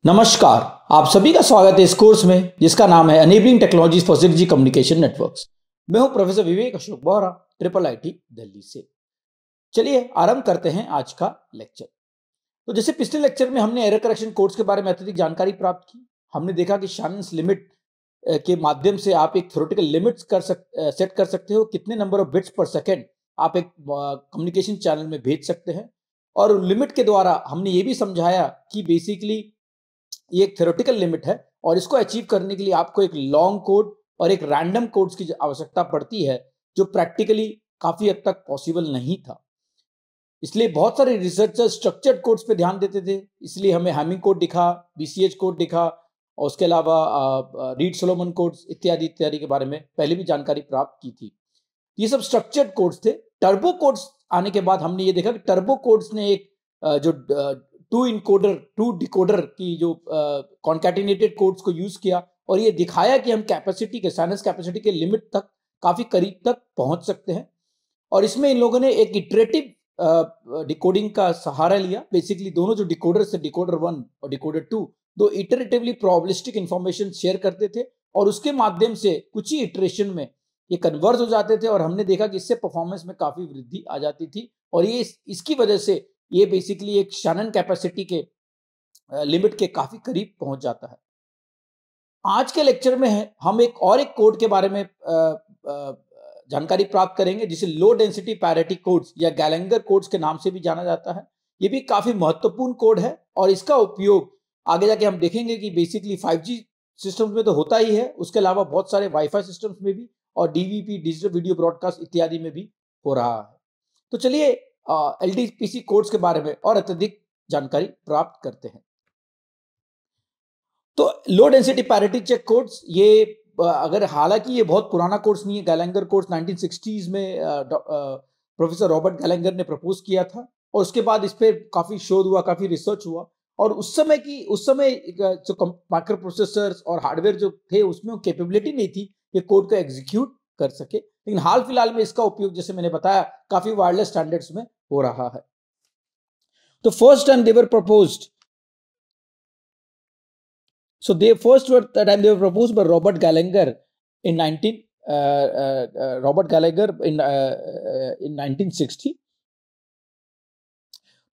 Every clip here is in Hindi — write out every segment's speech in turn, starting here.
नमस्कार, आप सभी का स्वागत है इस कोर्स में जिसका नाम है enabling technologies for 6G communication networks. मैं हूं professor Vivek Ashok Bohra, triple IT Delhi से। चलिए आरंभ करते हैं आज का लेक्चर। तो जैसे पिछले लेक्चर में हमने एरर करेक्शन कोड्स के बारे में अत्यधिक जानकारी प्राप्त की। हमने देखा कि शैनन्स लिमिट के माध्यम से आप एक थ्योरेटिकल लिमिट्स सेट कर सकते हो, कितने नंबर ऑफ बिट्स पर सेकेंड आप एक कम्युनिकेशन चैनल में भेज सकते हैं। और लिमिट के द्वारा हमने ये भी समझाया कि बेसिकली ये एक थ्योरेटिकल लिमिट है और इसको अचीव करने के लिए आपको एक लॉन्ग कोड और एक रैंडम कोड्स की आवश्यकता पड़ती है, जो प्रैक्टिकली काफी हद तक पॉसिबल नहीं था। इसलिए बहुत सारे रिसर्चर्स स्ट्रक्चर्ड कोड्स पे ध्यान देते थे, इसलिए हमें हैमिंग कोड दिखा, बीसीएच कोड दिखा और उसके अलावा रीड सोलोमन कोड्स इत्यादि इत्यादि के बारे में पहले भी जानकारी प्राप्त की थी। ये सब स्ट्रक्चर्ड कोड्स थे। टर्बो कोड्स आने के बाद हमने ये देखा कि टर्बो कोड्स ने एक जो टू डिकोडर की जो कॉन्कैटिनेटेड कोड्स को यूज किया और ये दिखाया कि हम कैपेसिटी के साइनस कैपेसिटी के लिमिट तक काफी करीब तक पहुंच सकते हैं। और इसमें इन लोगों ने एक इटरेटिव डिकोडिंग का सहारा लिया। बेसिकली दोनों जो डिकोडर से डिकोडर 1 और डिकोडर 2 दो इटरेटिवली प्रोबेबिलिस्टिक इंफॉर्मेशन शेयर करते थे और उसके माध्यम से कुछ ही इटरेशन में ये कन्वर्ज हो जाते थे और हमने देखा कि इससे परफॉर्मेंस में काफी वृद्धि आ जाती थी और ये इसकी वजह से ये बेसिकली एक शैनन कैपेसिटी के लिमिट के काफी करीब पहुंच जाता है। आज के लेक्चर में हम एक कोड के बारे में जानकारी प्राप्त करेंगे जिसे लो डेंसिटी पैरिटी कोड्स या गैलेंगर कोड्स के नाम से भी जाना जाता है। ये भी काफी महत्वपूर्ण कोड है और इसका उपयोग आगे जाके हम देखेंगे कि बेसिकली 5G सिस्टम्स में तो होता ही है, उसके अलावा बहुत सारे वाईफाई सिस्टम्स में भी और डीवीपी डिजिटल वीडियो ब्रॉडकास्ट इत्यादि में भी हो रहा है। तो चलिए एलडीपीसी कोड्स के बारे में और अत्यधिक जानकारी प्राप्त करते हैं। तो low density parity check codes ये अगर हालांकि ये बहुत पुराना कोर्स नहीं है, गैलेंगर कोर्स 1960s में प्रोफेसर रॉबर्ट गैलेंगर ने प्रपोज किया था और उसके बाद इस पर काफी शोध हुआ, काफी रिसर्च हुआ और उस समय जो माइक्रो प्रोसेसर्स और हार्डवेयर जो थे उसमें कैपेबिलिटी नहीं थी ये कोड को एग्जीक्यूट कर सके। लेकिन हाल फिलहाल में इसका उपयोग जैसे मैंने बताया काफी वायरलेस स्टैंडर्ड्स में हो रहा है। तो first time they were proposed So they first were the time they were proposed by Robert Gallagher in 1960.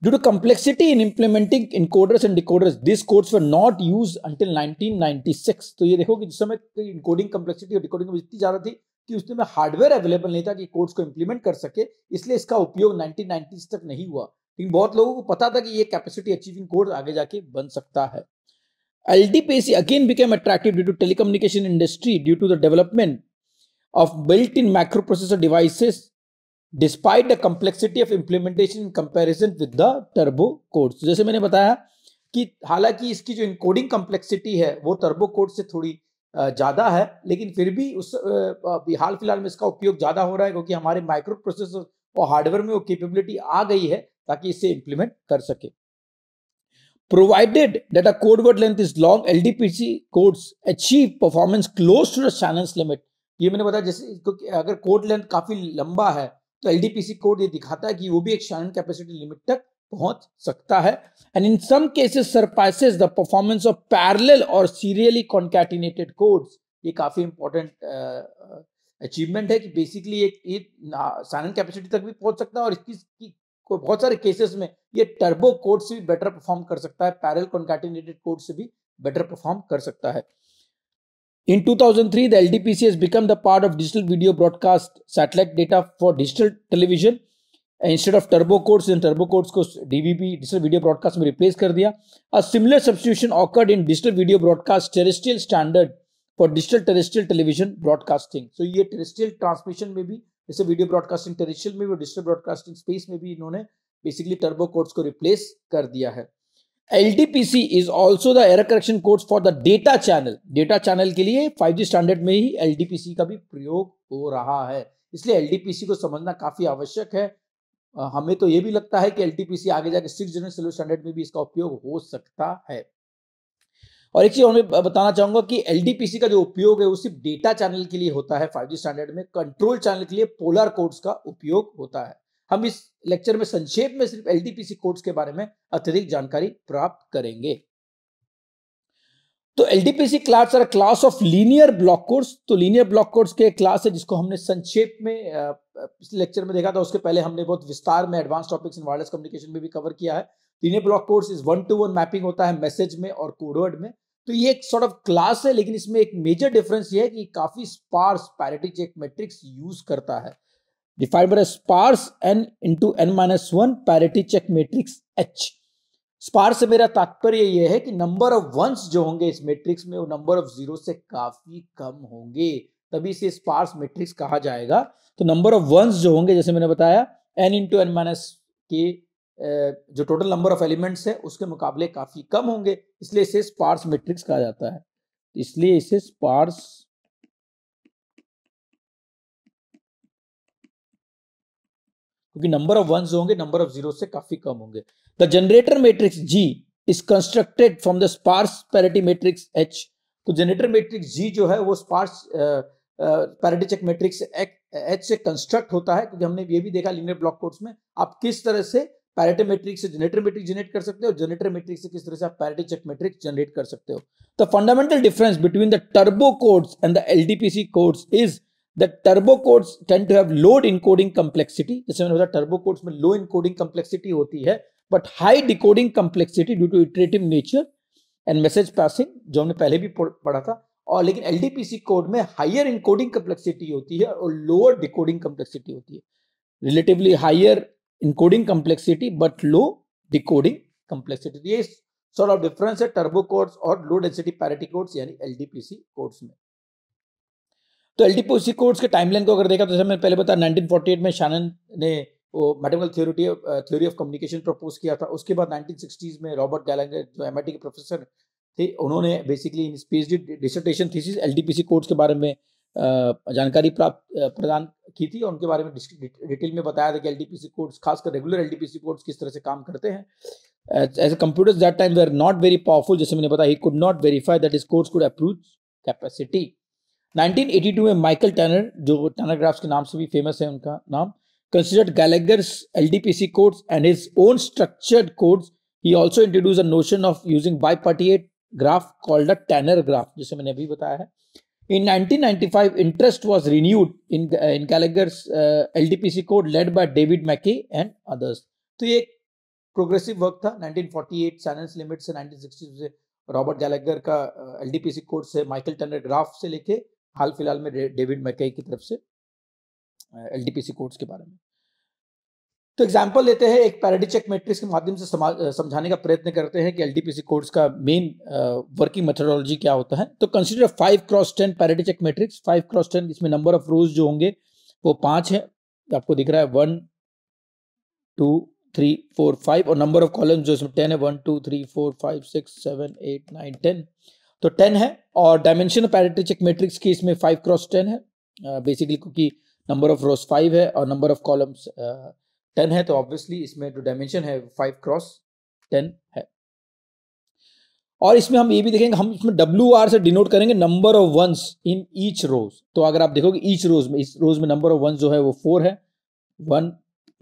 Due to complexity in implementing encoders and decoders, these codes were not used until 1996. तो ये देखो कि जिस समय encoding complexity और decoding इतनी ज्यादा थी कि उस समय हार्डवेयर अवेलेबल नहीं था कि कोड्स को इंप्लीमेंट कर सके, इसलिए इसका उपयोग 1990s तक नहीं हुआ। लेकिन बहुत लोगों को पता था कि ये कैपेसिटी अचीविंग कोड आगे जाके बन सकता है। LDPC again became attractive due to telecommunication industry due to the development of built-in microprocessor devices despite the complexity of implementation in comparison with the turbo codes। जैसे मैंने बताया कि हालांकि इसकी जो इनकोडिंग कम्प्लेक्सिटी है वो टर्बो कोड से थोड़ी ज्यादा है, लेकिन फिर भी हाल फिलहाल में इसका उपयोग ज्यादा हो रहा है क्योंकि हमारे माइक्रो प्रोसेसर और हार्डवेयर में वो कैपेबिलिटी आ गई है ताकि इसे इंप्लीमेंट कर सके। Provided that a code word length is long, LDPC codes achieve performance close to the channel's limit। ये मैंने बताया जैसे अगर कोड लेंथ काफी लंबा है तो LDPC कोड ये दिखाता है कि वो भी एक शैनन कैपेसिटी लिमिट तक पहुंच सकता है and in some cases surpasses the performance of parallel or serially concatenated codes। ये काफी इंपॉर्टेंट अचीवमेंट है कि बेसिकली एक शैनन कैपेसिटी तक भी पहुंच सकता है और इसकी बहुत सारे केसेस में ये टर्बो कोड से भी बेटर परफॉर्म कर सकता है, पैरेलल कॉन्कैटिनेटेड कोड से भी बेटर परफॉर्म कर सकता है। In 2003, the LDPC has become the part of digital video broadcast satellite data for digital television instead of turbo codes। In turbo codes को DVB digital video broadcast में रिप्लेस कर दिया। A similar substitution occurred in digital video broadcast terrestrial standard for digital terrestrial television broadcasting। So ये terrestrial transmission में भी जैसे वीडियो ब्रॉडकास्टिंग टेरिस्ट्रियल में भी और डिजिटल ब्रॉडकास्टिंग स्पेस में भी इन्होंने बेसिकली टर्बो कोड्स को रिप्लेस कर दिया है। LDPC is also the error correction codes for the data channel. Data channel के लिए 5G स्टैंडर्ड में ही LDPC का भी प्रयोग हो रहा है, इसलिए LDPC को समझना काफी आवश्यक है। हमें तो ये भी लगता है कि LDPC आगे जाके 6th जनरेशन स्टैंडर्ड में भी इसका उपयोग हो सकता है। और एक चीज और मैं बताना चाहूंगा कि LDPC का जो उपयोग है वो सिर्फ डेटा चैनल के लिए होता है 5G स्टैंडर्ड में। कंट्रोल चैनल के लिए पोलर कोड्स का उपयोग होता है। हम इस लेक्चर में संक्षेप में सिर्फ LDPC कोड्स के बारे में अत्यधिक जानकारी प्राप्त करेंगे। तो LDPC class are class of linear block codes. तो लीनियर ब्लॉक कोड्स के क्लास है जिसको हमने संक्षेप में पिछले लेक्चर में देखा था, उसके पहले हमने बहुत विस्तार में advance topics in wireless communication में भी कवर किया है। Linear block codes is 1-to-1 mapping होता है मैसेज में और कोड वर्ड में। तो ये एक सॉर्ट ऑफ क्लास है, लेकिन इसमें एक मेजर डिफरेंस ये है कि काफी sparse parity check matrix use करता है, defined by sparse n into n-1 parity check matrix H। Sparse से मेरा तात्पर्य यह है कि नंबर ऑफ वंस जो होंगे इस मैट्रिक्स में वो नंबर ऑफ जीरो से काफी कम होंगे, तभी इसे स्पार्स मैट्रिक्स कहा जाएगा। तो नंबर ऑफ वंस जो होंगे, जैसे मैंने बताया, n into n- के जो टोटल नंबर ऑफ एलिमेंट्स है उसके मुकाबले काफी कम होंगे, इसलिए इसे स्पार्स मैट्रिक्स कहा जाता है। इसलिए इसे स्पार्स क्योंकि नंबर ऑफ वंस जो होंगे नंबर ऑफ जीरो से काफी कम होंगे। The generator matrix G is constructed from the sparse parity matrix H। तो जनरेटर मैट्रिक्स G जो है वो sparse parity check matrix H से कंस्ट्रक्ट होता है, क्योंकि हमने ये भी देखा लीनियर ब्लॉक कोड्स में आप किस तरह से पैरिटी मैट्रिक्स से जनरेटर मैट्रिक्स जनरेट कर सकते हो, जनरेटर मैट्रिक्स से किस तरह से आप पैरिटी चेक मैट्रिक्स जनरेट कर सकते हो। The fundamental difference between the turbo codes and the LDPC codes is The turbo codes tend to have low encoding complexity। जैसे मैंने बताया टर्बो कोड्स में लो encoding complexity होती है, but high decoding complexity due to iterative nature and message passing, जो हमने पहले भी पढ़ा था। और लेकिन LDPC कोड में हायर encoding complexity होती है और लोअर डिकोडिंग complexity होती है। Relatively higher encoding complexity but low decoding complexity। ये सॉर्ट ऑफ डिफरेंस है टर्बो कोड्स और लो डेंसिटी पैरिटी कोड्स यानी LDPC कोड्स में। तो एलडीपीसी कोड्स के टाइमलाइन को अगर देखा तो जैसे मैंने पहले बताया 1948 में शैनन ने वो mathematical theory of communication propose किया था। उसके बाद 1960s में रॉबर्ट गैलेंगर जो एमआईटी के प्रोफेसर थे, उन्होंने basically in PhD dissertation thesis LDPC codes के बारे में जानकारी प्रदान की थी और उनके बारे में डिटेल में बताया था कि एलडीपीसी कोड्स खासकर रेगुलर एलडीपीसी कोड्स किस तरह से काम करते हैं। As computers that time were not very powerful, जैसे मैंने बताया, he could not verify that his codes could approve capacity. 1982 में माइकल टैनर, जो टैनर ग्राफ्स के नाम से भी फेमस है उनका नाम, considered Gallagher's LDPC codes and his own structured codes. He also introduced a notion of using bipartite graph called a Tanner graph, जैसे मैंने अभी बताया है। In 1995, interest was renewed in Gallagher's LDPC code led by David Mackey and others. तो ये प्रोग्रेसिव वर्क था 1948 सैनन्स लिमिट से 1960 से रॉबर्ट गैलेगर का एलडीपीसी कोड से माइकल टर्नर ग्राफ से लेके हाल फिलहाल में डेविड मैकई की तरफ से एलडीपीसी कोड्स के बारे में। तो एग्जांपल लेते हैं, एक पैरिटी चेक मैट्रिक्स के माध्यम से समझाने का प्रयत्न करते हैं कि एलडीपीसी कोड्स का मेन वर्किंग मेथोडोलॉजी क्या होता है। तो consider 5x10 parity check matrix. 5x10 इसमें नंबर ऑफ रोज जो होंगे वो 5 है, आपको दिख रहा है 1 2 3 4 5, और नंबर ऑफ कॉलम्स जो इसमें 10 है 1 2 3 4 5 6 7 8 9 10, तो 10 है। और dimension of parity check matrix की इसमें 5x10 है बेसिकली, क्योंकि नंबर ऑफ रोज 5 है और नंबर ऑफ कॉलम्स 10 है, तो ऑब्वियसली इसमें जो डायमेंशन है 5x10 है। और इसमें हम ये भी देखेंगे, हम इसमें WR से डिनोट करेंगे number of ones in each row. तो अगर आप देखोगे ईच रोज में, इस रोज में नंबर ऑफ वंस जो है वो 4 है, 1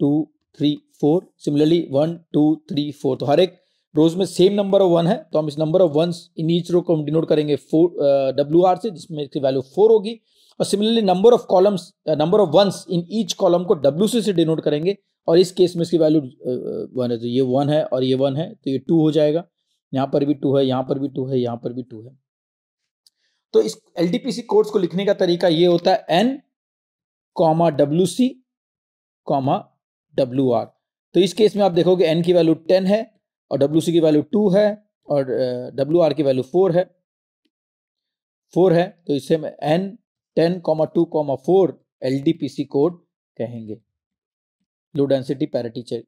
2 3 4। सिमिलरली 1 2 3 4, तो हर एक रोज में सेम नंबर ऑफ 1 है, तो हम इस number of ones in each row को हम डिनोट करेंगे WR से, जिसमें इसकी वैल्यू 4 होगी। और similarly number of columns, number of ones in each column को WC से डिनोट करेंगे, और इस केस में इसकी वैल्यू 1 है, तो ये 1 है और ये 1 है, तो ये 2 हो जाएगा। यहाँ पर भी 2 है, यहाँ पर भी 2 है, यहाँ पर भी 2 है। तो इस एलडीपीसी कोड्स को लिखने का तरीका ये होता है N, WC, WR। तो इस केस में आप देखोगे N की वैल्यू 10 है और WC की वैल्यू 2 है और WR की वैल्यू 4 है, तो इसे हम N 10, 2, 4 LDPC कोड कहेंगे, low density parity check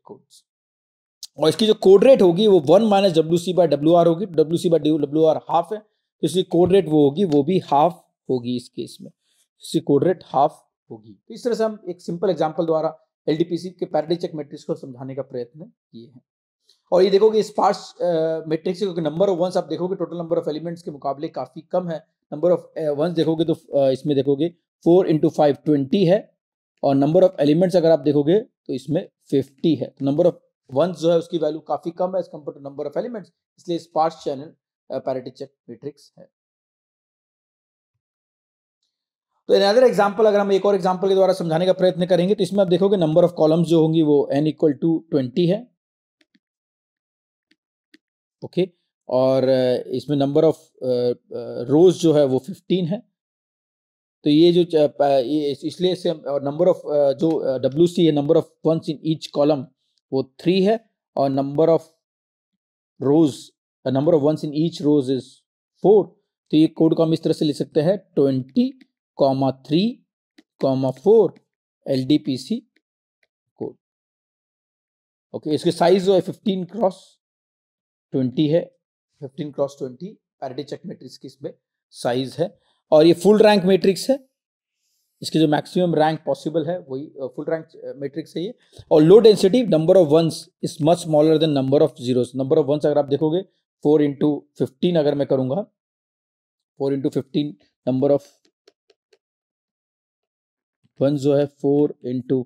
codes. और इसकी जो कोड रेट होगी वो 1 - WC/WR होगी। WC/WR हाफ है, तो इसकी कोड रेट वो होगी, वो भी हाफ होगी इस केस में, इसकी कोड रेट हाफ होगी। तो इस तरह से हम एक सिंपल एग्जांपल द्वारा एलडीपीसी के पैरिटी चेक मैट्रिक्स को समझाने का प्रयत्न किए हैं। और ये देखोगे स्पार्स मैट्रिक्स, क्योंकि नंबर ऑफ वंस आप देखोगे टोटल नंबर ऑफ एलिमेंट्स के मुकाबले काफी कम है। नंबर ऑफ वंस देखोगे तो इसमें देखोगे 4 × 5 20 है, और नंबर ऑफ एलिमेंट्स अगर आप देखोगे तो इसमें 50 है। तो नंबर ऑफ वंस जो है उसकी वैल्यू काफी कम है as compare to number of elements, इसलिए sparse channel parity check matrix है। तो अनदर एग्जांपल, अगर हम एक और एग्जांपल के द्वारा समझाने का प्रयत्न करेंगे तो इसमें आप देखोगे नंबर ऑफ कॉलम्स जो होंगी वो n इक्वल टू 20 है, ओके, और इसमें नंबर ऑफ रोज जो है वो 15 है। तो ये जो इसलिए से नंबर ऑफ जो WC है, number of ones in each column, वो 3 है, और number of rows, number of ones in each rows is 4। तो ये कोड को हम इस तरह से लिख सकते हैं 20,3,4 LDPC कोड, ओके। इसके साइज जो है 15x20 है, 15x20 पैरिटी चेक मैट्रिक्स की इसमें साइज है, और ये फुल रैंक मैट्रिक्स है। इसके जो मैक्सिमम रैंक पॉसिबल है वही फुल रैंक मैट्रिक्स है ये। और low density, number of ones is much smaller than number of zeros. Number of ones अगर आप देखोगे 4 into 15 अगर मैं करूंगा, 4 into 15 नंबर ऑफ वंस जो है 4 into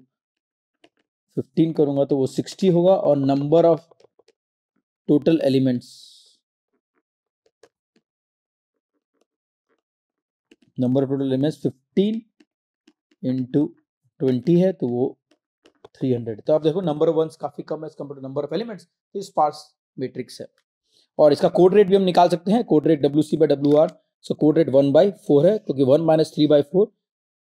15 करूंगा तो वो 60 होगा, और number of total elements, number of total elements 15 into 20 है तो वो 300। तो आप देखो नंबर ऑफ वंस काफी कम है as compare to number of elements, तो स्पार्स मैट्रिक्स है। और इसका कोड रेट भी हम निकाल सकते हैं, code rate WC/WR। So code rate 1/4 है, क्योंकि 1 - 3/4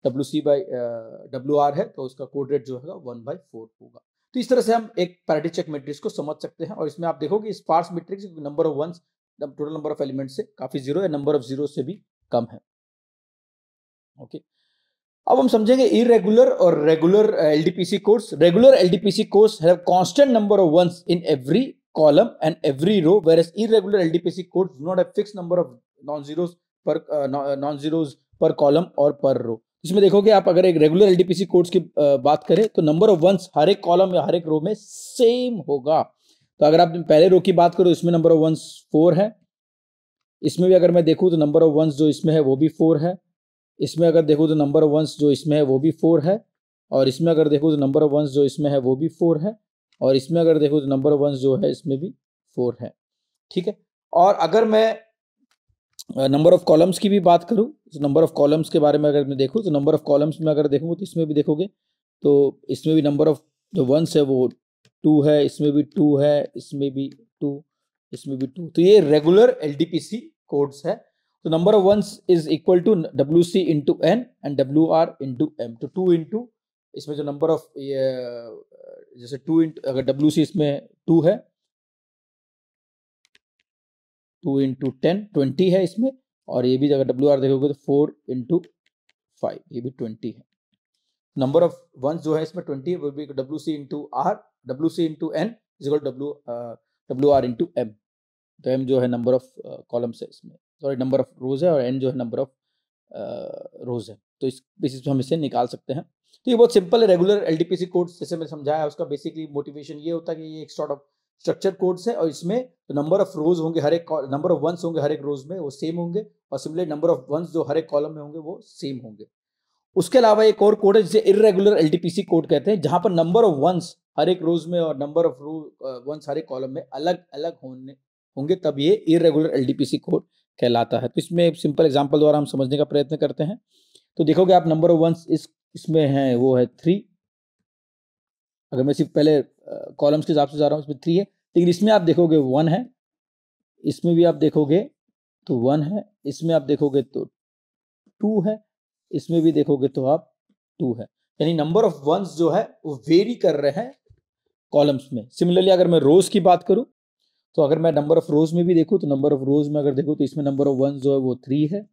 WC/WR है, तो उसका कोड रेट जो है 1/4 होगा। तो इस तरह से हम एक पैरिटी चेक मैट्रिक्स को समझ सकते हैं। और इसमें आप देखोगे sparse matrix number of ones total number of elements से काफी जीरो है, नंबर ऑफ जीरो से भी कम है, ओके। अब हम समझेंगे इरेगुलर और regular LDPC codes. Regular LDPC codes have constant number of ones in every column and every row, whereas irregular LDPC codes do not have fixed number of non-zeros per column और per row। इसमें देखोगे आप, अगर एक रेगुलर LDPC कोड्स की बात करें तो नंबर ऑफ वंस हर एक कॉलम या हर एक रो में सेम होगा। तो अगर आप पहले रो की बात करो, इसमें नंबर ऑफ वंस 4 है, इसमें भी अगर मैं देखूं तो नंबर ऑफ वंस जो इसमें है वो भी 4 है, इसमें अगर देखूं तो नंबर ऑफ वंस जो इसमें है वो भी 4 है, और इसमें अगर देखूं तो नंबर ऑफ वंस जो इसमें है वो भी 4 है, और इसमें अगर देखो तो नंबर ऑफ वंस जो है इसमें भी 4 है, ठीक है। और अगर मैं नंबर ऑफ कॉलम्स की भी बात करूं तो नंबर ऑफ कॉलम्स के बारे में अगर मैं देखूं तो नंबर ऑफ कॉलम्स में अगर देखूंगा तो इसमें भी देखोगे तो इसमें भी नंबर ऑफ जो वंस है वो 2 है, इसमें भी 2 है, इसमें भी 2, इसमें भी 2। तो ये रेगुलर LDPC कोड्स है। तो number of ones is equal to WC into N and WR into M। तो 2 into इसमें जो नंबर ऑफ जैसे 2 into अगर WC इसमें 2 है, 2 into 10 20 है इसमें, और ये भी अगर WR देखोगे तो 4 into 5 ये भी 20 है। नंबर ऑफ वंस जो है इसमें 20 है, वो भी WC into R, WC into N is equal to WR into M। तो M जो है नंबर ऑफ कॉलम्स है इसमें, सॉरी नंबर ऑफ रोज है, और N जो है नंबर ऑफ रोज है। तो इस बेसिस पे हम इसे निकाल सकते हैं। तो ये बहुत सिंपल है। रेगुलर LDPC कोड्स जैसे मैंने समझाया, उसका बेसिकली मोटिवेशन ये होता है कि ये एक सॉर्ट ऑफ स्ट्रक्चर कोड्स है, और इसमें नंबर ऑफ रोज होंगे हर एक, नंबर ऑफ वंस होंगे हर एक रोज में वो सेम होंगे, और सिमिलरली नंबर ऑफ वंस जो हर एक कॉलम में होंगे वो सेम होंगे। उसके अलावा एक और कोड है जिसे इरेगुलर LDPC कोड कहते हैं, जहां पर नंबर ऑफ वंस हर एक रोज में और नंबर ऑफ वंस हर एक कॉलम में अलग अलग होंगे, तब ये इरेगुलर LDPC कोड कहलाता है। तो इसमें एक सिंपल एग्जांपल द्वारा हम समझने का प्रयत्न करते हैं। तो देखोगे आप नंबर ऑफ वंस इसमें है वो है 3। अगर मैं सिर्फ पहले कॉलम्स के हिसाब से जा रहा हूँ, इसमें 3 है, लेकिन इसमें आप देखोगे 1 है, इसमें भी आप देखोगे तो 1 है, इसमें आप देखोगे तो 2 है, इसमें भी देखोगे तो आप 2 है। यानी नंबर ऑफ वंस जो है वो वेरी कर रहे हैं कॉलम्स में। सिमिलरली अगर मैं रोज की बात करूं तो अगर मैं नंबर ऑफ रोज में भी देखूं तो नंबर ऑफ रोज में अगर देखूं तो इसमें नंबर ऑफ वंस जो है वो 3 है,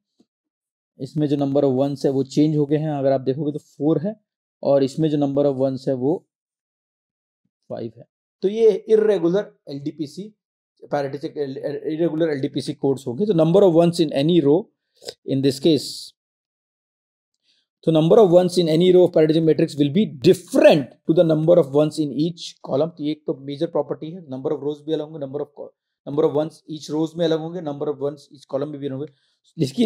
इसमें जो नंबर ऑफ वंस है वो चेंज हो गए हैं, अगर आप देखोगे तो 4 है, और इसमें जो नंबर ऑफ वंस है वो 5 है। तो ये irregular LDPC parity check irregular LDPC codes होंगे। तो number of ones in any row in this case, तो number of ones in any row of parity check matrix will be different to the number of ones in each column। तो ये एक तो मेजर प्रॉपर्टी है, नंबर ऑफ रोज भी अलग होंगे, number of ones each row में अलग होंगे, number of ones each column में भी अलग होंगे।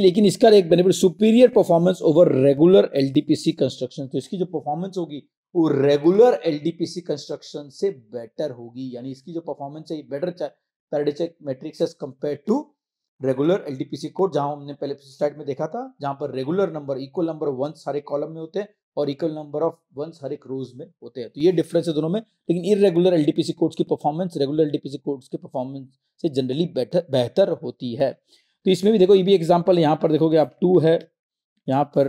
लेकिन इसका एक benefit superior performance over regular LDPC construction. तो इसकी जो परफॉर्मेंस होगी वो रेगुलर एलडीपीसी कंस्ट्रक्शन से बेटर होगी, यानी इसकी जो परफॉर्मेंस है ये better parity check matrix as compare to regular LDPC code, जहां हमने पहले स्लाइड में देखा था, जहां पर regular number equal number of ones हर एक कॉलम में होते हैं और इक्वल नंबर ऑफ वंस हर एक रोज में होते हैं। तो ये डिफरेंस है दोनों में। लेकिन इररेगुलर एलडीपीसी कोड्स की परफॉर्मेंस रेगुलर एलडीपीसी कोड्स के परफॉर्मेंस से जनरली बेहतर होती है। तो इसमें भी देखो, ये भी एग्जांपल यहाँ पर देखोगे आप, 2 है, यहाँ पर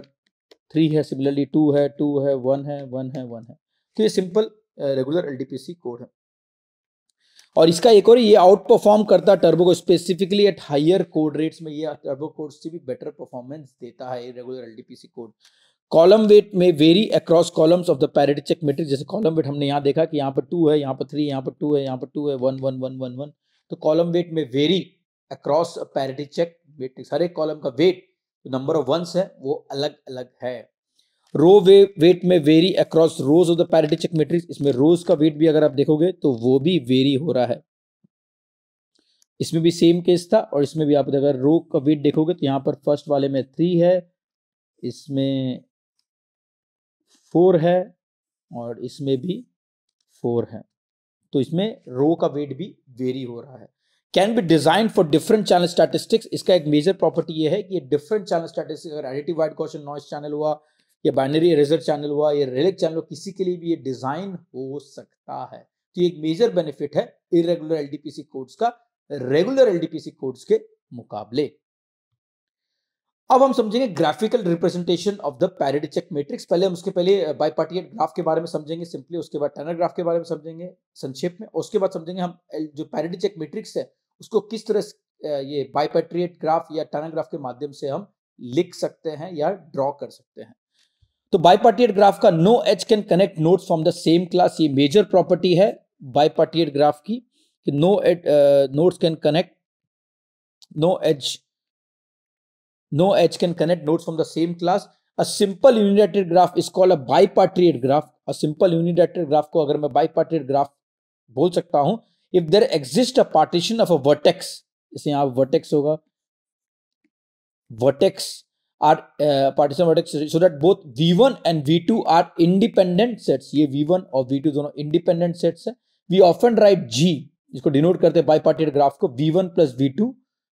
3 है, सिमिलरली 2 है, 2 है, 1 है, 1 है, 1 है। तो ये सिंपल रेगुलर एलडीपीसी कोड है। और इसका एक और, ये आउट परफॉर्म करता है टर्बो को specifically at higher code rates में, ये टर्बो कोड से भी बेटर परफॉर्मेंस देता है regular LDPC code. Column weight में vary across columns of the parity check matrix. जैसे कॉलम वेट हमने यहाँ देखा कि यहाँ पर 2 है, यहाँ पर 3, यहाँ पर 2 है, यहाँ पर 2 है, 1 1 1 1 1। तो कॉलम वेट में vary across parity check matrix, हर एक कॉलम का वेट, नंबर ऑफ वंस है, वो अलग अलग है। रो वेट में vary across rows of the parity check matrix. इसमें रोज का वेट भी अगर आप देखोगे तो वो भी वेरी हो रहा है। इसमें भी सेम केस था, और इसमें भी आप अगर रो का वेट देखोगे तो यहाँ पर फर्स्ट वाले में 3 है, इसमें 4 है, और इसमें भी 4 है। तो इसमें रो का वेट भी वेरी हो रहा है। Can be design for different channel statistics. इसका एक मेजर प्रॉपर्टी ये है कि ये डिफरेंट चैनल स्टैटिस्टिक्स, अगर additive wide Gaussian noise channel हुआ, या बाइनरी इरेजर चैनल हुआ, या रेलिक चैनल, किसी के लिए भी ये डिजाइन हो सकता है। तो ये एक मेजर बेनिफिट है इरेगुलर एलडीपीसी कोड्स का रेगुलर एलडीपीसी कोड्स के मुकाबले। अब हम समझेंगे graphical representation of the parity check matrix. पहले हम उसके पहले बाइपार्टिएट ग्राफ के बारे में समझेंगे सिंपली, उसके बाद टैनर ग्राफ के बारे में समझेंगे संक्षेप में, उसके बाद समझेंगे हम जो पैरिटी चेक मैट्रिक्स है उसको किस तरह ये बाइपार्टिएट ग्राफ या टैनर ग्राफ के माध्यम से हम लिख सकते हैं या ड्रॉ कर सकते हैं। तो बाइपार्टिएट ग्राफ का no edge can connect nodes from the same class, ये मेजर प्रॉपर्टी है बाइपार्टिएट ग्राफ की कि no nodes can connect, no edge can connect nodes from the same class. A simple unidirected graph is called a bipartite graph. A simple unidirected graph को अगर मैं bipartite graph बोल सकता हूं, if there exists a partition of a vertex, जैसे यहाँ vertex होगा, vertex are partition vertex so that both v1 and v2 are independent sets. ये v1 और v2 दोनों independent sets है। We often write G, जिसको डिनोट करते हैं bipartite ग्राफ को, v1 plus v2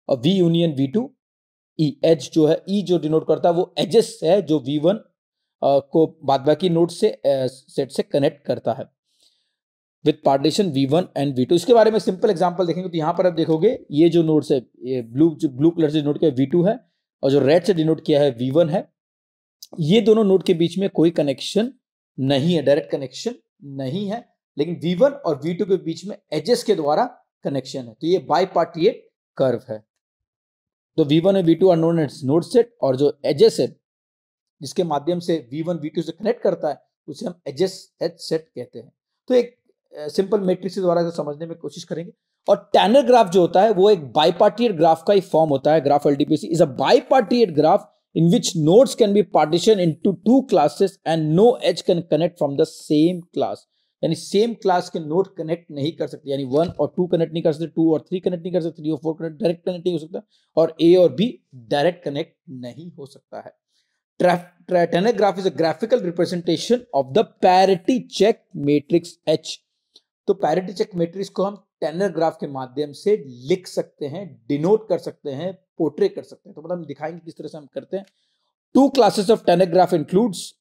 और v union v2। ई एज जो है, ई जो डिनोट करता है वो एजेस है जो v1 को बादबाकी नोड से सेट से कनेक्ट करता है with partition v1 and v2। इसके बारे में सिंपल एग्जांपल देखेंगे तो यहां पर आप देखोगे ये जो नोड्स है, ये ब्लू कलर से डिनोट किया v2 है, और जो रेड से डिनोट किया है v1 है। ये दोनों नोड के बीच में कोई कनेक्शन नहीं है, डायरेक्ट कनेक्शन नहीं है, लेकिन v1 और v2 के बीच में एजेस के द्वारा कनेक्शन है। तो ये बाइपार्टिएट कर्व है। तो v1 और v2 are known as node set, और जो एजेस है जिसके माध्यम से v1 v2 से कनेक्ट करता है उसे हम एजेस एज सेट कहते हैं। तो एक सिंपल मैट्रिक्स के द्वारा समझने में कोशिश करेंगे। और टैनर ग्राफ जो होता है वो एक बाइपार्टिएट ग्राफ का ही फॉर्म होता है। Graph LDPC is a bipartite graph in which nodes can be partitioned into two classes and no edge can connect from the same class। यानी सेम क्लास के नोड कनेक्ट नहीं कर सकते, यानी 1 और 2 कनेक्ट नहीं कर सकते, 2 और 3 कनेक्ट नहीं कर सकते, 3 और 4 कनेक्ट डायरेक्ट कनेक्ट नहीं हो सकता, और A और B डायरेक्ट कनेक्ट नहीं हो सकता है। Tanner graph is a graphical representation of the parity check matrix H। तो पैरिटी चेक मैट्रिक्स को हम टैनर ग्राफ के माध्यम से लिख सकते हैं, डिनोट कर सकते हैं, पोर्ट्रे कर सकते हैं। तो मतलब हम दिखाएंगे किस तरह से हम करते हैं। 2 classes of tenor graph includes,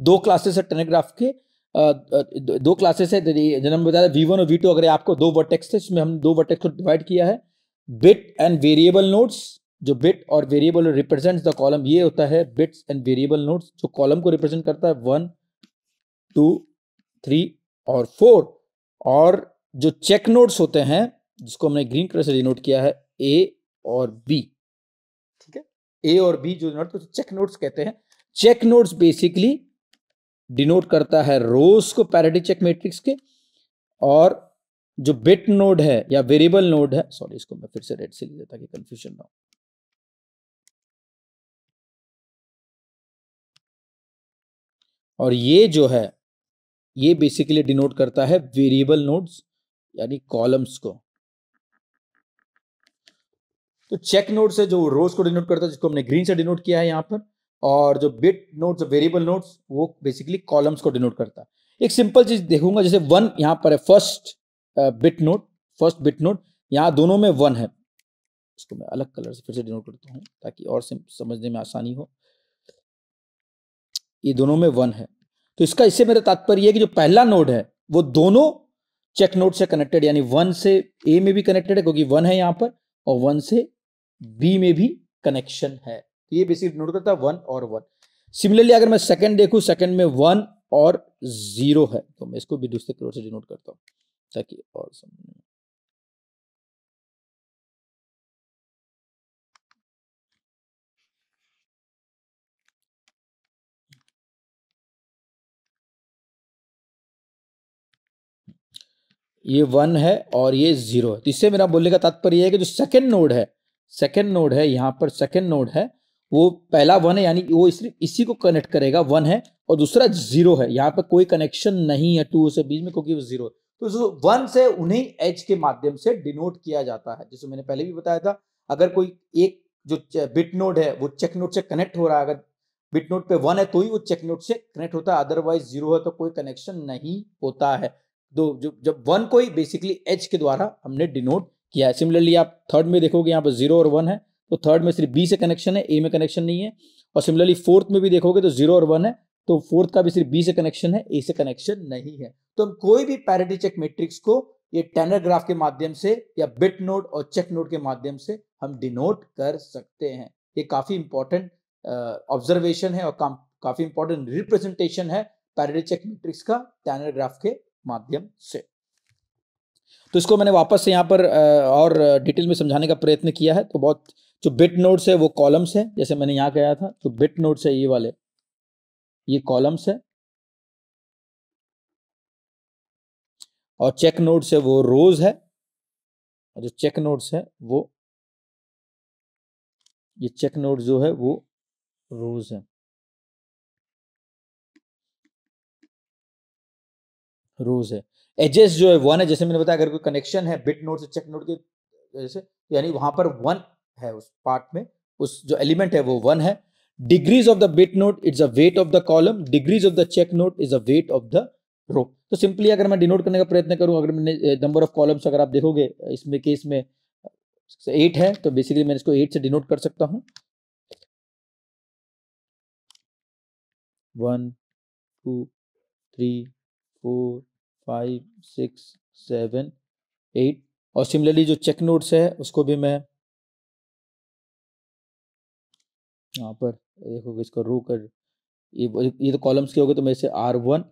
2 classes है टैनर ग्राफ के, 2 क्लासेस है, जैसे बताया v1 और v2। अगर आपको 2 वर्टेक्स थे, इसमें हम 2 वर्टेक्स को डिवाइड किया है। बिट एंड वेरिएबल नोड्स, जो बिट और वेरिएबल रिप्रेजेंट्स द कॉलम, ये होता है बिट्स एंड वेरिएबल नोड्स, जो कॉलम को रिप्रेजेंट करता है 1 2 3 और 4। और जो चेक नोड्स होते हैं, जिसको हमने ग्रीन कलर से डिनोट किया है, A और B, ठीक है, A और B जो नोड, तो चेक नोड्स कहते हैं। चेक नोड्स बेसिकली डिनोट करता है रोज को पैरिटी चेक मैट्रिक्स के, और जो बिट नोड है या वेरिएबल नोड है, सॉरी इसको मैं फिर से रेड से लिख देता कि कंफ्यूजन ना हो, और ये जो है ये बेसिकली डिनोट करता है वेरिएबल नोड्स यानी कॉलम्स को। तो चेक नोड से जो रोज को डिनोट करता है, जिसको हमने ग्रीन से डिनोट किया है यहां पर, और जो बिट नोड्स, वेरिएबल नोड्स, वो बेसिकली कॉलम्स को डिनोट करता है। एक सिंपल चीज देखूंगा, जैसे 1 यहाँ पर है, फर्स्ट बिट नोड, यहाँ दोनों में 1 है। इसको मैं अलग कलर से फिर से डिनोट करता हूँ ताकि और समझने में आसानी हो। ये दोनों में 1 है, तो इससे मेरा तात्पर्य है कि जो पहला नोड है वो दोनों चेक नोड से कनेक्टेड, यानी 1 से ए में भी कनेक्टेड है क्योंकि 1 है यहाँ पर, और 1 से बी में भी कनेक्शन है। तो ये बेसिकली नोट करता है 1 और 1। सिमिलरली अगर मैं सेकंड देखूं, सेकंड में 1 और 0 है, तो मैं इसको भी दूसरे कलर से डिनोट करता हूं ताकि और समझ में। ये 1 है और ये 0 है, तो इससे मेरा बोलने का तात्पर्य है कि जो सेकंड नोड है यहाँ पर, सेकंड नोड है वो पहला 1 है, यानी वो इसी को कनेक्ट करेगा, 1 है, और दूसरा 0 है। यहाँ पर कोई कनेक्शन नहीं है 2 से बीच में क्योंकि वो 0 है। तो जो 1 से उन्हीं एज के माध्यम से डिनोट किया जाता है। जैसे मैंने पहले भी बताया था, अगर कोई एक जो बिट नोड है वो चेक नोड से कनेक्ट हो रहा है, अगर बिट नोड पे 1 है तो ही वो चेक नोड से कनेक्ट होता है, अदरवाइज 0 है तो कोई कनेक्शन नहीं होता है। जब 1 को ही बेसिकली एच के द्वारा हमने डिनोट किया है। सिमिलरली आप थर्ड में देखोगे यहाँ पर 0 और 1 है, तो थर्ड में सिर्फ बी से कनेक्शन है, ए में कनेक्शन नहीं है। और सिमिलरली फोर्थ में भी देखोगे तो 0 और 1 है, तो फोर्थ का भी सिर्फ बी से कनेक्शन है, ए से कनेक्शन नहीं है। तो हम कोई भी पैरिटी चेक मैट्रिक्स को ये टैनर ग्राफ के माध्यम से या बिट नोड और चेक नोड के माध्यम से हम डिनोट कर सकते हैं। ये काफी इंपॉर्टेंट ऑब्जर्वेशन है और काफी इंपॉर्टेंट रिप्रेजेंटेशन है पैरिटी चेक मैट्रिक्स का टैनर ग्राफ के माध्यम से। तो इसको मैंने वापस से यहाँ पर और डिटेल में समझाने का प्रयत्न किया है। तो बहुत जो बिट नोड्स है वो कॉलम्स है, जैसे मैंने यहाँ कहा था, तो बिट नोड्स है ये वाले, ये कॉलम्स है, और चेक नोड्स है वो रोज है, और जो चेक नोड्स है वो, ये चेक नोड जो है वो रोज है, रोज है। एजेस जो है 1 है, जैसे मैंने बताया अगर कोई कनेक्शन है बिट नोड से चेक नोड के जैसे, यानी वहां पर 1 है उस पार्ट में, उस जो एलिमेंट है वो 1 है। Degrees of the bit node it's a weight of the column, degrees of the check node is a weight of the row. तो सिंपली अगर मैं डिनोट करने का प्रयत्न करूं, अगर मैंने नंबर ऑफ कॉलम्स अगर आप देखोगे इसमें केस में 8 है, तो बेसिकली मैं इसको 8 से डिनोट कर सकता हूं। 1 2 3 4 5 6 7 8। और सिमिलरली जो चेक नोड्स है उसको भी मैं यहाँ पर देखोगे, इसका रो कर ये तो कॉलम्स के हो गए, तो मैं इसे R1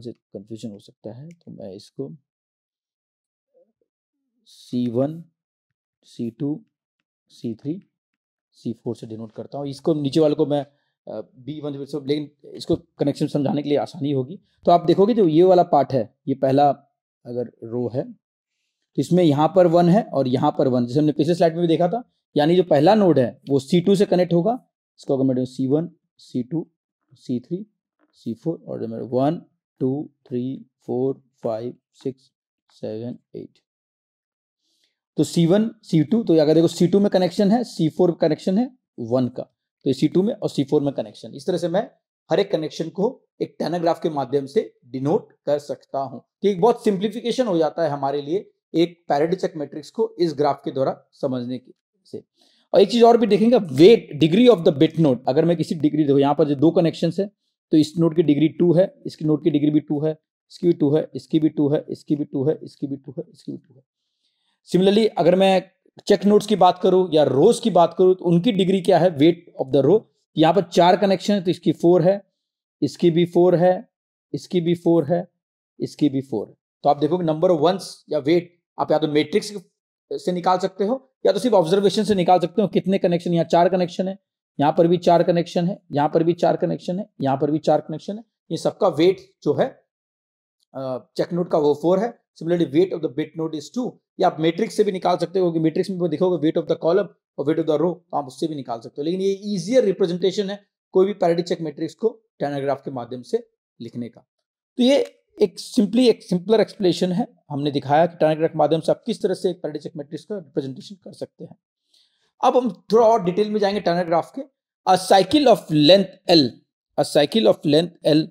से कंफ्यूजन हो सकता है, तो मैं इसको C1 C2 C3 C4 से डिनोट करता हूँ। इसको नीचे वाले को मैं B1, लेकिन इसको कनेक्शन समझाने के लिए आसानी होगी। तो आप देखोगे जो ये वाला पार्ट है, ये पहला अगर रो है, तो इसमें यहाँ पर 1 है और यहाँ पर 1, जैसे हमने पिछले स्लाइड में भी देखा था, यानी जो पहला नोड है वो C2 से कनेक्ट होगा। इसको अगर मैं C1 C2 C3 C4 और 1 2 3 4 5 6 7 8, तो C1 C2, तो अगर देखो C2 में कनेक्शन है, C4 कनेक्शन है 1 का, तो ये C2 में और C4 में कनेक्शन। इस तरह से मैं हर एक कनेक्शन को एक टैनर ग्राफ के माध्यम से डिनोट कर सकता हूं। तो एक बहुत सिंप्लीफिकेशन हो जाता है हमारे लिए एक पैरिटी चेक मैट्रिक्स को इस ग्राफ के द्वारा समझने की से। और एक चीज और भी देखेंगे, weight degree of the bit node. अगर मैं किसी डिग्री देखो, यहाँ पर जो 2 कनेक्शन है, तो इस नोड की डिग्री 2 है, इसकी नोड की डिग्री भी 2 है, इसकी भी 2 है, इसकी भी 2 है, इसकी भी 2 है, इसकी भी 2 है, इसकी भी 2 है। सिमिलरली अगर मैं चेक नोड्स की बात करूं या रोज की बात करूं, तो उनकी डिग्री क्या है, वेट ऑफ द रो। यहां पर 4 कनेक्शन है, तो इसकी 4 है, इसकी भी 4 है, इसकी भी 4 है, इसकी भी 4 है। तो आप देखोगे नंबर ऑफ वंस या वेट आप या तो मैट्रिक्स से निकाल सकते हो या तो सिर्फ ऑब्जर्वेशन से निकाल सकते हो कितने कनेक्शन। यहाँ 4 कनेक्शन है, यहाँ पर भी 4 कनेक्शन है, यहाँ पर भी 4 कनेक्शन है, यहाँ पर भी 4 कनेक्शन है। ये सबका वेट जो है चेक नोड का वो 4 है। Similarly wait of the bit node is 2। या आप मैट्रिक्स से भी निकाल सकते हो, क्योंकि मैट्रिक्स में देखोगे वेट ऑफ द कॉलम और वेट ऑफ द रो, तो आप उससे भी निकाल सकते हो। लेकिन ये इजियर रिप्रेजेंटेशन है कोई भी पैरिटी चेक मैट्रिक्स को टैनर ग्राफ के माध्यम से लिखने का। तो ये एक सिंपलर एक्सप्लेनेशन है। हमने दिखाया कि टैनर ग्राफ के माध्यम से आप किस तरह से एक पैरिटी चेक मैट्रिक्स का रिप्रेजेंटेशन कर सकते हैं। अब हम थोड़ा और डिटेल में जाएंगे टैनर ग्राफ के। अ cycle of length L, a cycle of length L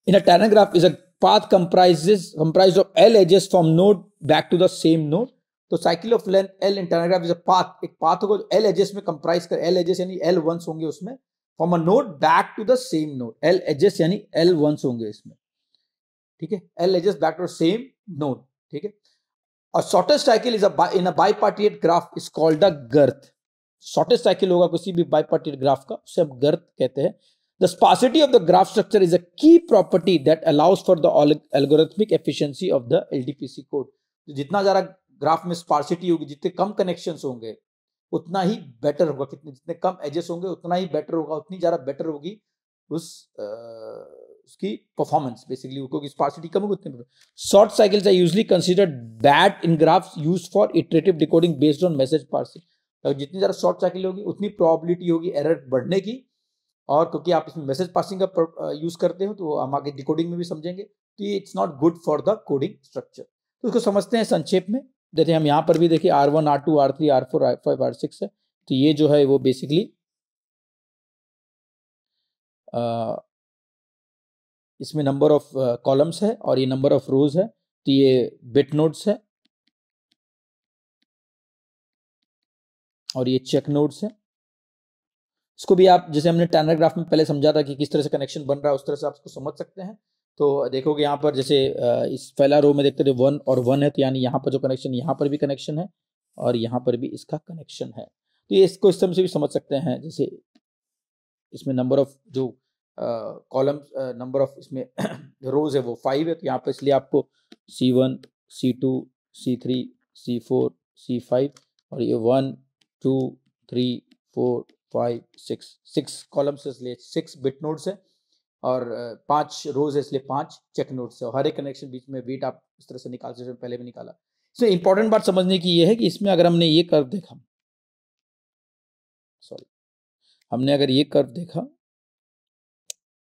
in a Tanner graph is a path comprised of L edges from node back to the same node. तो cycle of length L in Tanner graph is a path, एक पाथ होगा जो L एजेस में कंप्राइज कर, L एजेस यानी L वंस होंगे उसमें, from a node back to the same node, L edges यानी L वंस होंगे इसमें, ठीक है, L edges back to the same node, ठीक है। और shortest cycle is in a bipartite graph is called the girth. Shortest cycle होगा किसी भी बाइपार्टिएट ग्राफ का, उसे हम गर्थ कहते हैं। The sparsity of the graph structure is a key property that allows for the algorithmic efficiency of the LDPC code. जितना ज्यादा ग्राफ में स्पार्सिटी होगी, जितने कम कनेक्शंस होंगे उतना ही बेटर होगा, जितने कम एजेस होंगे उतना ही बेटर होगा, उतनी ज्यादा बेटर होगी उसकी परफॉर्मेंस बेसिकली, क्योंकि स्पार्सिटी कम होगी उतनी। Short cycles are usually considered bad in graphs used for iterative decoding based on message passing. जितनी ज्यादा शॉर्ट साइकिल होगी उतनी प्रोबेबिलिटी होगी एरर बढ़ने की, और क्योंकि आप इसमें मैसेज पासिंग का यूज करते हो तो हम आगे डिकोडिंग में भी समझेंगे, तो ये it's not good for the coding structure. तो इसको समझते हैं संक्षेप में। जैसे हम यहाँ पर भी देखिए R1, R2, R3, R4, R5, R6 है, तो ये जो है वो बेसिकली इसमें नंबर ऑफ कॉलम्स है और ये नंबर ऑफ रोज है, तो ये बिट नोड्स है और ये चेक नोड्स है। इसको भी आप, जैसे हमने टैनर ग्राफ में पहले समझा था कि किस तरह से कनेक्शन बन रहा है, उस तरह से आप इसको समझ सकते हैं। तो देखोगे यहाँ पर जैसे इस पहला रो में देखते थे 1 और 1 है, तो यानी यहाँ पर जो कनेक्शन, यहाँ पर भी कनेक्शन है और यहाँ पर भी इसका कनेक्शन है। तो ये इसको इस तरह से भी समझ सकते हैं, जैसे इसमें नंबर ऑफ जो कॉलम्स, नंबर ऑफ इसमें रोज है वो 5 है, तो यहाँ पर इसलिए आपको C1, C2, C3, C4, C5 और ये 1, 2, 3, 4, 5, 6 कॉलम्स है, इसलिए 6 बिट नोड्स है और 5 रोज है, इसलिए 5 चेक नोड्स है। और हर एक कनेक्शन बीच में वेट आप इस तरह से निकाल सकते, पहले भी निकाला। इसमें इंपॉर्टेंट बात समझने की ये है कि इसमें अगर हमने ये कर्व देखा, हमने अगर ये कर्व देखा,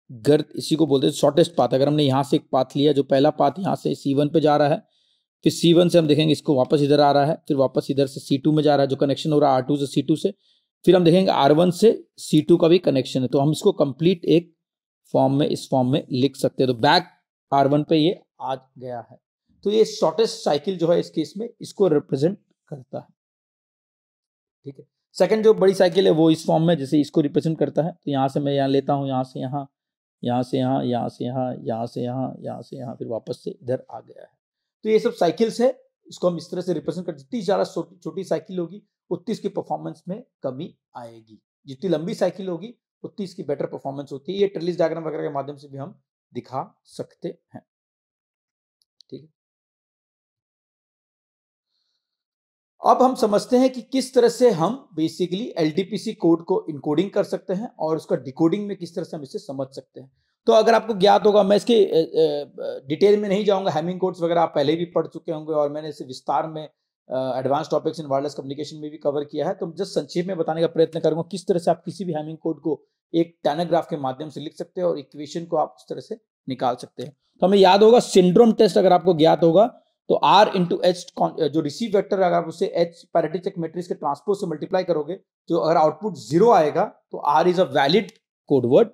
गर्थ इसी को बोलते हैं शॉर्टेस्ट पाथ। अगर हमने यहाँ से एक पाथ लिया, जो पहला पाथ यहाँ से C1 पे जा रहा है, फिर C1 से हम देखेंगे इसको वापस इधर आ रहा है, फिर वापस इधर से C2 में जा रहा है, जो कनेक्शन हो रहा है R2 से C2 से, फिर हम देखेंगे R1 से C2 का भी कनेक्शन है, तो हम इसको कंप्लीट एक फॉर्म में, इस फॉर्म में लिख सकते हैं। तो बैक R1 पे ये आ गया है, तो ये शॉर्टेस्ट साइकिल जो है इस केस में इसको रिप्रेजेंट करता है, ठीक है। सेकंड जो बड़ी साइकिल है वो इस फॉर्म में जैसे इसको रिप्रेजेंट करता है, तो यहाँ से मैं यहाँ लेता हूँ, यहाँ से यहाँ, यहाँ से यहाँ, यहाँ से यहाँ, यहाँ से यहाँ, यहाँ से यहाँ, फिर वापस से इधर आ गया है। तो ये सब साइकिल्स है, इसको हम इस तरह से रिप्रेजेंट कर, जितनी ज्यादा छोटी साइकिल होगी उतनी इसकी परफॉर्मेंस में कमी आएगी, जितनी लंबी साइकिल होगी उतनी इसकी बेटर परफॉर्मेंस होती है। ये ट्रेलिस डायग्राम वगैरह के माध्यम से भी हम दिखा सकते हैं, ठीक है। अब हम समझते हैं कि किस तरह से हम बेसिकली LDPC कोड को इनकोडिंग कर सकते हैं और उसका डिकोडिंग में किस तरह से हम इसे समझ सकते हैं। तो अगर आपको ज्ञात होगा, मैं इसके डिटेल में नहीं जाऊंगा, हैमिंग कोड्स वगैरह आप पहले भी पढ़ चुके होंगे और मैंने इसे विस्तार में advance topics in wireless communication में भी कवर किया है। तो जस्ट संक्षेप में बताने का प्रयत्न करूंगा किस तरह से आप किसी भी हैमिंग कोड को एक टैनर ग्राफ के माध्यम से लिख सकते हैं और इक्वेशन को आप उस तरह से निकाल सकते हैं। तो हमें याद होगा सिंड्रोम टेस्ट, अगर आपको ज्ञात होगा तो R इंटू एच, जो रिसीव वेक्टर अगर आप उसे H पैरिटी चेक मैट्रिक्स के ट्रांसपोज से मल्टीप्लाई करोगे, तो अगर आउटपुट 0 आएगा तो R is a valid code word,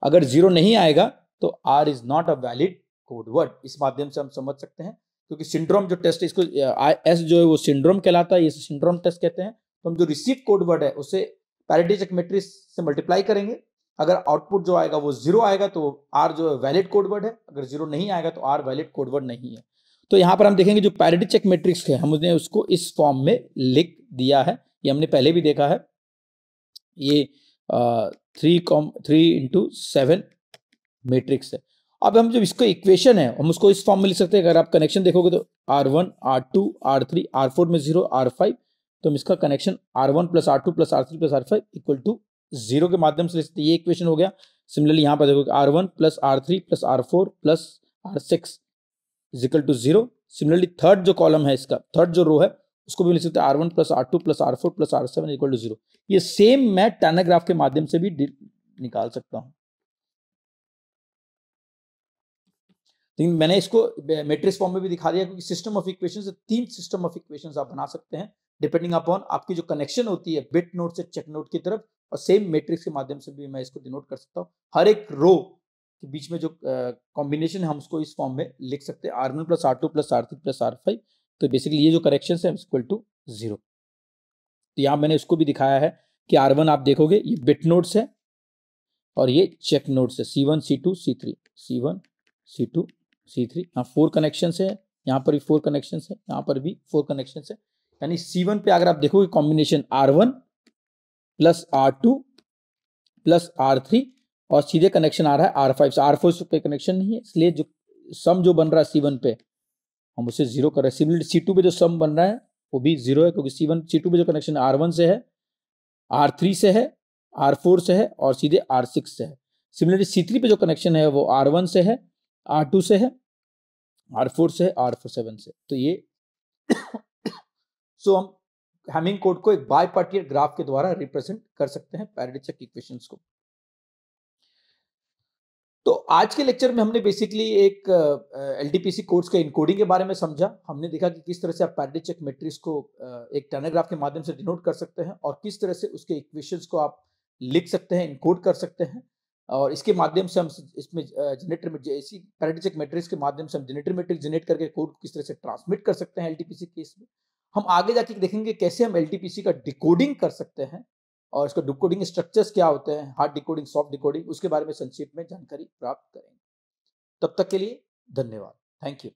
अगर 0 नहीं आएगा तो R is not a valid code word. इस माध्यम से हम समझ सकते हैं, क्योंकि सिंड्रोम जो टेस्ट है, इसको S जो है वो सिंड्रोम कहलाता है, ये सिंड्रोम टेस्ट कहते हैं। तो हम जो रिसीव कोड वर्ड है उसे पैरिटी चेक मैट्रिक्स से मल्टीप्लाई करेंगे, अगर आउटपुट जो आएगा वो 0 आएगा तो R जो है वैलिड कोड वर्ड है, अगर 0 नहीं आएगा तो R वैलिड कोड वर्ड नहीं है। तो यहां पर हम देखेंगे जो पैरिटी चेक मैट्रिक्स है हमने उसको इस फॉर्म में लिख दिया है, ये हमने पहले भी देखा है, ये 3x7 मैट्रिक्स है। अब हम जो इसको इक्वेशन है हम उसको इस फॉर्म में लिख सकते हैं। अगर आप कनेक्शन देखोगे तो R1, R2, R3, R4 में 0, R5, तो हम इसका connection R1 plus R2 plus R3 plus R5 equal to 0 के माध्यम से लिख सकते हैं, ये इक्वेशन हो गया। सिमिलरली यहां पर देखोगे R1 plus R3 plus R4 plus R6 is equal to 0। Similarly third जो कॉलम है इसका, थर्ड जो रो है उसको भी लिख सकते हैं R1 plus R2 plus R4 plus R7 equal to 0। ये सेम मैं टैनर ग्राफ के माध्यम से भी निकाल सकता हूं। लेकिन मैंने इसको मैट्रिक्स फॉर्म में भी दिखा दिया, क्योंकि सिस्टम ऑफ इक्वेशन से 3 सिस्टम ऑफ इक्वेशंस आप बना सकते हैं डिपेंडिंग अपॉन आपकी जो कनेक्शन होती है बिट नोड से चेक नोड की तरफ, और सेम मैट्रिक्स के माध्यम से भी मैं इसको डिनोट कर सकता हूँ। हर एक रो के बीच में जो कॉम्बिनेशन है हम उसको इस फॉर्म में लिख सकते हैं, R1 plus R2 plus R3 plus R5। तो बेसिकली ये जो करेक्शन है इक्वल टू 0। तो यहाँ मैंने इसको भी दिखाया है कि R1 आप देखोगे ये बिट नोड्स है और ये चेक नोड्स है, C1 C2 C3, C1 C2 C3। यहाँ 4 कनेक्शन है, यहाँ पर भी 4 कनेक्शन है, यहाँ पर भी 4 कनेक्शन है। यानी C1 पे अगर आप देखोगे combination R1 plus R2 plus R3 और सीधे कनेक्शन आ रहा है R5 से। R4 पे कनेक्शन नहीं है, इसलिए जो सम जो बन रहा है C1 पे हम उसे 0 कर रहे हैं। सिमिलरली C2 पे जो सम बन रहा है वो भी 0 है, क्योंकि C2 पे जो कनेक्शन R1 से है, R3 से है, R4 से है और सीधे R6 से है। सिमिलरली C3 पे जो कनेक्शन है वो R1 से है, R2 से है, R4 से है, R7 से। तो ये सो हम हैमिंग कोड को एक बाइपार्टियल ग्राफ के द्वारा रिप्रेजेंट कर सकते हैं पैरेडी चेक इक्वेशंस को। तो आज के लेक्चर में हमने बेसिकली एक एलटीपीसी कोड्स के इनकोडिंग के बारे में समझा। हमने देखा कि किस तरह से आप पैरेडी चेक मैट्रिक्स को एक टर्नर ग्राफ के माध्यम से डिनोट कर सकते हैं और किस तरह से उसके इक्वेशंस को आप लिख सकते हैं, इनकोड कर सकते हैं। और इसके माध्यम से हम इसमें जनरेटर में जैसी पैरेडी चेक मैट्रिक्स के माध्यम से हम जनरेटर मैट्रिक्स जनरेट करके कोड को किस तरह से ट्रांसमिट कर सकते हैं एलटीपीसी केस में। हम आगे जाके देखेंगे कैसे हम एलटीपीसी का डिकोडिंग कर सकते हैं और इसका डिकोडिंग स्ट्रक्चर्स क्या होते हैं, हार्ड डिकोडिंग, सॉफ्ट डिकोडिंग, उसके बारे में संक्षेप में जानकारी प्राप्त करेंगे। तब तक के लिए धन्यवाद। Thank you.